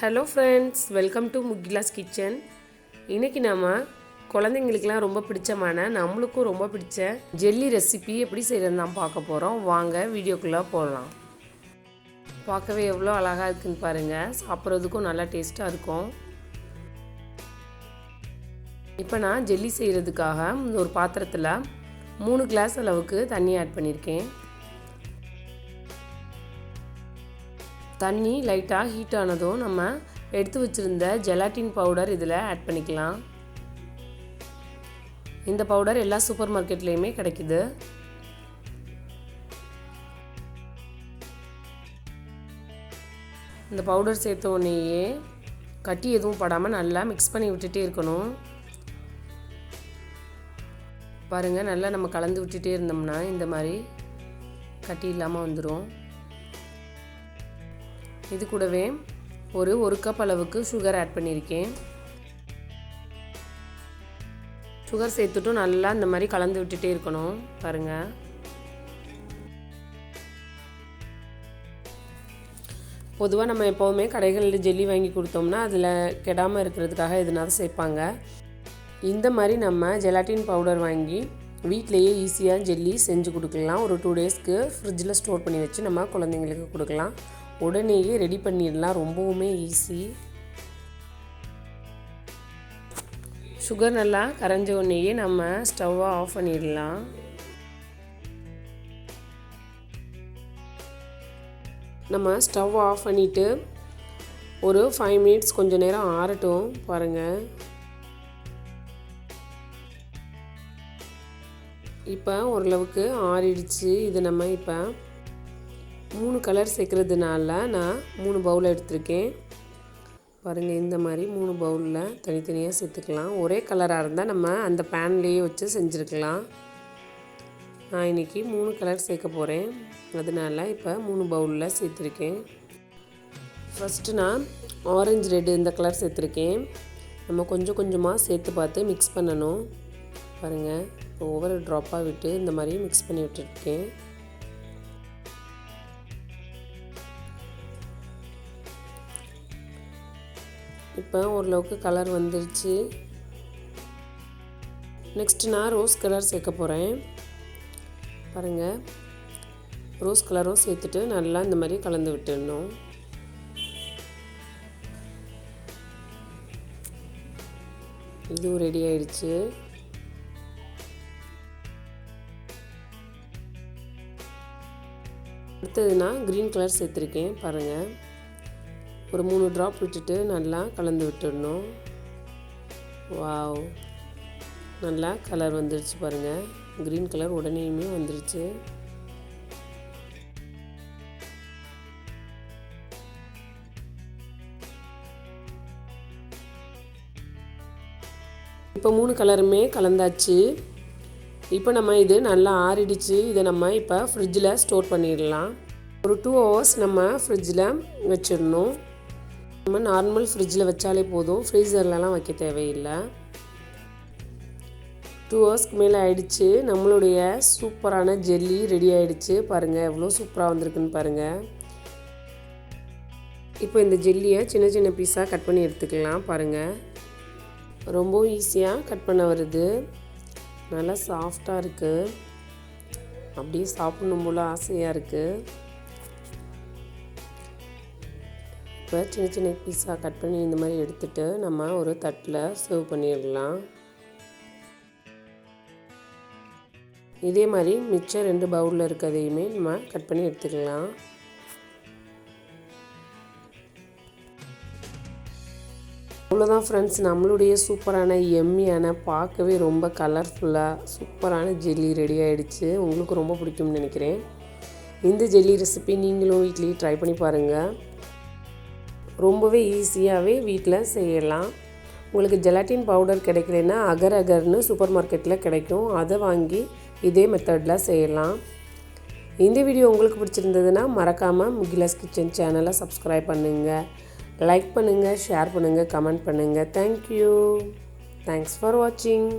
Hello friends, welcome to Mugila's kitchen. இன்றைக்கி நம்ம குழந்தைங்களுக்கெலாம் ரொம்ப பிடிச்சமான நம்மளுக்கும் ரொம்ப பிடிச்ச ஜெல்லி ரெசிபி எப்படி செய்கிறதுன்னு தான் பார்க்க போகிறோம். வாங்க வீடியோக்குள்ளே போகலாம். பார்க்கவே எவ்வளோ அழகாக இருக்குதுன்னு பாருங்கள். சாப்பிட்றதுக்கும் நல்லா டேஸ்ட்டாக இருக்கும். இப்போ நான் ஜெல்லி செய்கிறதுக்காக ஒரு பாத்திரத்தில் 3 கிளாஸ் அளவுக்கு தண்ணி ஆட் பண்ணியிருக்கேன். தண்ணி லைட்டாக ஹீட் ஆனதும் நம்ம எடுத்து வச்சுருந்த ஜெலாட்டின் பவுடர் இதில் ஆட் பண்ணிக்கலாம். இந்த பவுடர் எல்லா சூப்பர் மார்க்கெட்லேயுமே கிடைக்குது. இந்த பவுடர் சேர்த்த உடனேயே கட்டி எதுவும் படாமல் நல்லா மிக்ஸ் பண்ணி விட்டுட்டே இருக்கணும். பாருங்கள், நல்லா நம்ம கலந்து விட்டுட்டே இருந்தோம்னா இந்த மாதிரி கட்டி இல்லாமல் வந்துடும். இது கூடவே ஒரு கப் அளவுக்கு சுகர் ஆட் பண்ணியிருக்கேன். சுகர் சேர்த்துட்டும் நல்லா இந்த மாதிரி கலந்து விட்டுட்டே இருக்கணும். பாருங்கள், பொதுவாக நம்ம எப்போவுமே கடைகளில் ஜெல்லி வாங்கி கொடுத்தோம்னா அதில் கெடாமல் இருக்கிறதுக்காக எதுனால சேர்ப்பாங்க. இந்த மாதிரி நம்ம ஜெலாட்டின் பவுடர் வாங்கி வீட்டிலையே ஈஸியாக ஜெல்லி செஞ்சு கொடுக்கலாம். ஒரு 2 டேஸ்க்கு ஃப்ரிட்ஜில் ஸ்டோர் பண்ணி வச்சு நம்ம குழந்தைங்களுக்கு கொடுக்கலாம். உடனேயே ரெடி பண்ணிடலாம். ரொம்பவுமே ஈஸி. சுகர் நல்லா கரைஞ்ச உடனேயே நம்ம ஸ்டவ்வை ஆஃப் பண்ணிடலாம். நம்ம ஸ்டவ் ஆஃப் பண்ணிவிட்டு ஒரு 5 மினிட்ஸ் கொஞ்சம் நேரம் ஆறட்டும். பாருங்கள், இப்போ ஓரளவுக்கு ஆறிடுச்சு. இது நம்ம இப்போ 3 கலர் சேர்க்குறதுனால நான் 3 பவுல் எடுத்திருக்கேன். பாருங்கள், இந்த மாதிரி 3 பவுலில் தனித்தனியாக சேர்த்துக்கலாம். ஒரே கலராக இருந்தால் நம்ம அந்த பேன்லேயே வச்சு செஞ்சுருக்கலாம். நான் இன்றைக்கி 3 கலர் சேர்க்க போகிறேன். அதனால் இப்போ 3 பவுலில் சேர்த்துருக்கேன். ஃபஸ்ட்டு நான் ஆரஞ்சு ரெட்டு இந்த கலர் சேர்த்துருக்கேன். நம்ம கொஞ்சம் கொஞ்சமாக சேர்த்து பார்த்து மிக்ஸ் பண்ணணும். பாருங்கள், ஒவ்வொரு ட்ராப்பாக விட்டு இந்த மாதிரி மிக்ஸ் பண்ணி விட்டுருக்கேன். இப்போ ஓரளவுக்கு கலர் வந்துருச்சு. நெக்ஸ்ட்டு நான் ரோஸ் கலர் சேர்க்க போகிறேன். பாருங்கள், ரோஸ் கலரும் சேர்த்துட்டு நல்லா இந்த மாதிரி கலந்து விட்டுடணும். இதுவும் ரெடி ஆயிடுச்சு. அடுத்தது நான் க்ரீன் கலர் சேர்த்துருக்கேன். பாருங்கள், ஒரு 3 ட்ராப் விட்டுட்டு நல்லா கலந்து விட்டுடணும். வாவ், நல்லா கலர் வந்துருச்சு. பாருங்கள், க்ரீன் கலர் உடனேயுமே வந்துருச்சு. இப்போ 3 கலருமே கலந்தாச்சு. இப்போ நம்ம இது நல்லா ஆறிடுச்சு. இதை நம்ம இப்போ ஃப்ரிட்ஜில் ஸ்டோர் பண்ணிடலாம். ஒரு 2 ஹவர்ஸ் நம்ம ஃப்ரிட்ஜில் வச்சிடணும். நம்ம நார்மல் ஃப்ரிட்ஜில் வச்சாலே போதும், ஃப்ரீசர்லலாம் வைக்க தேவையில்லை. 2 ஹவர்ஸ்க்கு மேலே ஆயிடுச்சு. நம்மளுடைய சூப்பரான ஜெல்லி ரெடி ஆகிடுச்சு. பாருங்கள், எவ்வளோ சூப்பராக வந்திருக்குன்னு பாருங்கள். இப்போ இந்த ஜெல்லியை சின்ன சின்ன பீஸாக கட் பண்ணி எடுத்துக்கலாம். பாருங்கள், ரொம்ப ஈஸியாக கட் பண்ண வருது. நல்லா சாஃப்டாக இருக்குது. அப்படியே சாப்பிடணும் போல் ஆசையாக இருக்குது. இப்போ சின்ன சின்ன பீஸாக கட் பண்ணி இந்த மாதிரி எடுத்துகிட்டு நம்ம ஒரு தட்டில் சர்வ் பண்ணிடலாம். இதே மாதிரி மிச்சம் 2 பவுலில் இருக்கிறதையுமே நம்ம கட் பண்ணி எடுத்துக்கலாம். அவ்வளோதான் ஃப்ரெண்ட்ஸ், நம்மளுடைய சூப்பரான எம்மியான பார்க்கவே ரொம்ப கலர்ஃபுல்லாக சூப்பரான ஜெல்லி ரெடி ஆகிடுச்சு. உங்களுக்கு ரொம்ப பிடிக்கும்னு நினைக்கிறேன். இந்த ஜெல்லி ரெசிபி நீங்களும் வீட்லேயே ட்ரை பண்ணி பாருங்கள். ரொம்பவே ஈஸியாகவே வீட்டில் செய்யலாம். உங்களுக்கு ஜெலாட்டின் பவுடர் கிடைக்கலன்னா அகர் அகர்னு சூப்பர் மார்க்கெட்டில் கிடைக்கும். அதை வாங்கி இதே மெத்தடில் செய்யலாம். இந்த வீடியோ உங்களுக்கு பிடிச்சிருந்ததுன்னா மறக்காமல் முகிலாஸ் கிச்சன் சேனலை சப்ஸ்கிரைப் பண்ணுங்கள், லைக் பண்ணுங்கள், ஷேர் பண்ணுங்கள், கமெண்ட் பண்ணுங்கள். தேங்க்யூ. தேங்க்ஸ் ஃபார் வாட்சிங்.